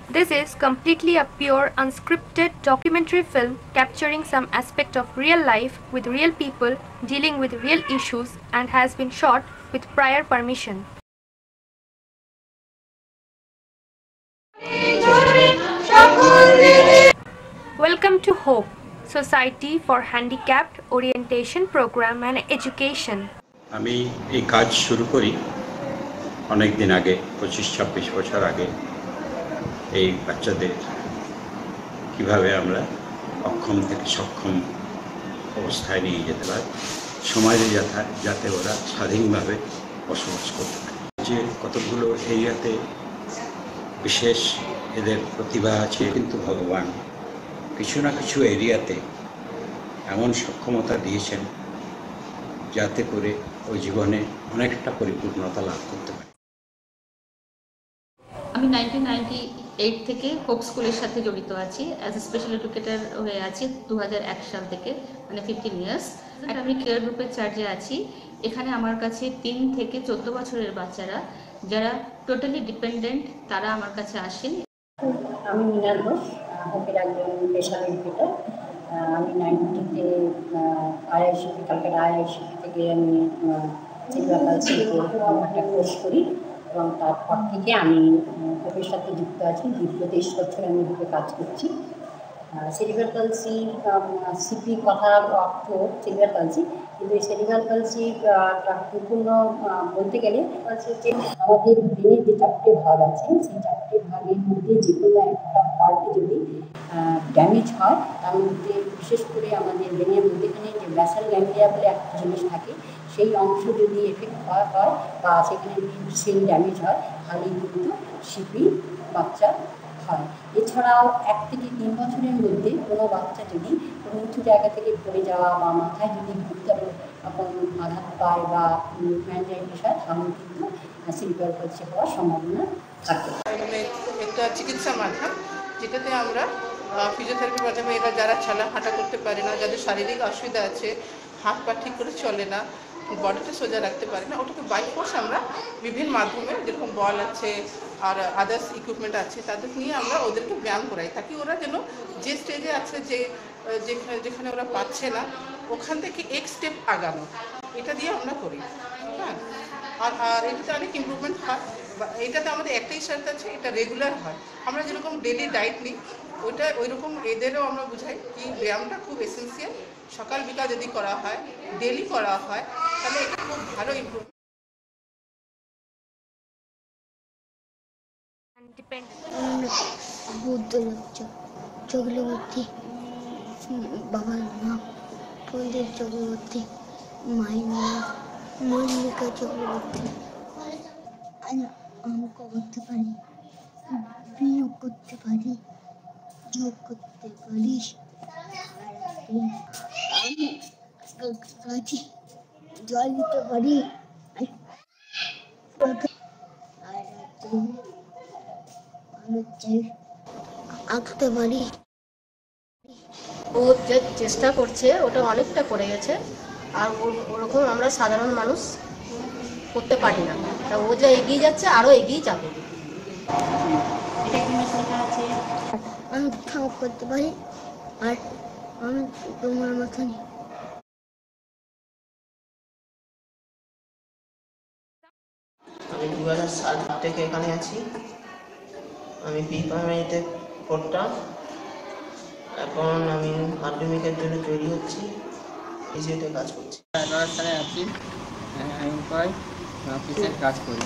This is completely a pure unscripted documentary film capturing some aspect of real life with real people dealing with real issues and has been shot with prior permission. Welcome to Hope, Society for Handicapped Orientation Program and Education. আমি এই কাজ শুরু করি অনেক দিন আগে, 25-26 বছর আগে। এই বাচ্চাদের কিভাবে আমরা অক্ষম থেকে সক্ষম অবস্থায় নিয়ে যেতে পারি, সমাজে যাতে ওরা স্বাধীনভাবে বসবাস করতে পারে। যে কতগুলো এরিয়াতে বিশেষ এদের প্রতিভা আছে, কিন্তু ভগবান কিছু না কিছু এরিয়াতে এমন সক্ষমতা দিয়েছেন যাতে করে ওই জীবনে অনেকটা পরিপূর্ণতা লাভ করতে পারে। আমি 1998 থেকে হোপ স্কুলের সাথে জড়িত আছি, অ্যাজ এ স্পেশাল এডুকেটর হয়ে আছি 2001 সাল থেকে, মানে 15 ইয়ার্স। আর আমি কেয়ার গ্রুপের চার্জে আছি। এখানে আমার কাছে 3 থেকে 14 বছরের বাচ্চারা যারা টোটালি ডিপেন্ডেন্ট, তারা আমার কাছে আসেন। আমি মৃণাল ঘোষ, হোপের একজন স্পেশাল এডুকেটর। আমি 90তে আইআইসিপি, ক্যালকাটা আইআইসিপি থেকে আমি সিলভার পালসিতে একটা কোর্স করি এবং তারপর থেকে আমি হোপের সাথে যুক্ত আছি। দীর্ঘ 23 বছর আমি হোপে কাজ করছি। সেরিব্রাল পালসি, সিপি কথার অর্থ সেরিব্রাল পালসি, কিন্তু এই সেরিব্রাল পালসির সম্পূর্ণ বলতে গেলে যে আমাদের ব্রেনের যে 4টে ভাগ আছে, সেই 4টে ভাগের মধ্যে যে কোনো একটা পার্টে যদি ড্যামেজ হয়, তার মধ্যে বিশেষ করে আমাদের ব্রেনের মধ্যেখানে যে ব্যাসাল গ্যাংলিয়া বলে একটা জিনিস থাকে, সেই অংশ যদি এফেক্ট হয় বা সেখানে সেল ড্যামেজ হয়, তাহলে কিন্তু সিপি বাচ্চা হয়। এছাড়াও 1 থেকে 3 বছরের মধ্যে কোনো বাচ্চা যদি কোনো উঁচু জায়গা থেকে পড়ে যাওয়া বা মাথায় যদি গুরুতর আঘাত পায় বা ম্যানজাইটিস হয়, তাহলে কিন্তু সেরিব্রাল পালসি হওয়ার সম্ভাবনা থাকে। মানে একটা চিকিৎসা মাধ্যম যেটাতে আমরা ফিজিওথেরাপির মাধ্যমে এরা যারা হাঁটা করতে পারে না, যাদের শারীরিক অসুবিধা আছে, হাত পা ঠিক করে চলে না, বডিটা সোজা রাখতে পারে না, ওটাকে বাই ফোর্স আমরা বিভিন্ন মাধ্যমে, যেরকম বল আছে আর আদার্স ইকুইপমেন্ট আছে, তাদের নিয়ে আমরা ওদেরকে ব্যায়াম করাই থাকি। ওরা যেন যে স্টেজে আছে, যেখানে ওরা পাচ্ছে না, ওখান থেকে এক স্টেপ আগানো, এটা দিয়ে আমরা করি। হ্যাঁ, আর এটাতে অনেক ইমপ্রুভমেন্ট হয়। এটাতে আমাদের একটাই শর্ত আছে, এটা রেগুলার হয়। আমরা যেরকম ডেলি ডায়েট নিই, ওইরকম এদেরও আমরা বুঝাই কি ব্যায়ামটা খুব এসেন্সিয়াল। সকাল বিকাল যদি করা হয়, ডেলি করা হয়, তাহলে এটা খুব ভালো ইমপ্রুভ। বুদ্ধ চক্রবর্তী, বাবার নাম পণ্ডিত চক্রবর্তী, মায়ের নাম মল্লিকা চক্রবর্তী। অঙ্ক করতে পারি, বিয়োগ করতে পারি, যোগ করতে পারি, আমি গাছে জল দিতে পারি, আঁকতে পারি। ও যে চেষ্টা করছে ওটা অনেকটা করে গেছে, আর ওরকম আমরা সাধারণ মানুষ করতে পারি না। তা ও যা এগিয়ে যাচ্ছে, আরও এগিয়ে যাবে। আমি খাওয়া করতে পারি, আর আমি তোমার মতনই। আমি 2000 সাল থেকে এখানে আছি। আমি বি প্রাইমারিতে পড়তাম, এখন আমি মাধ্যমিকের জন্য তৈরি হচ্ছি, এসিতে কাজ করছি। 11 সালে আছি, আমি অফিসের কাজ করি।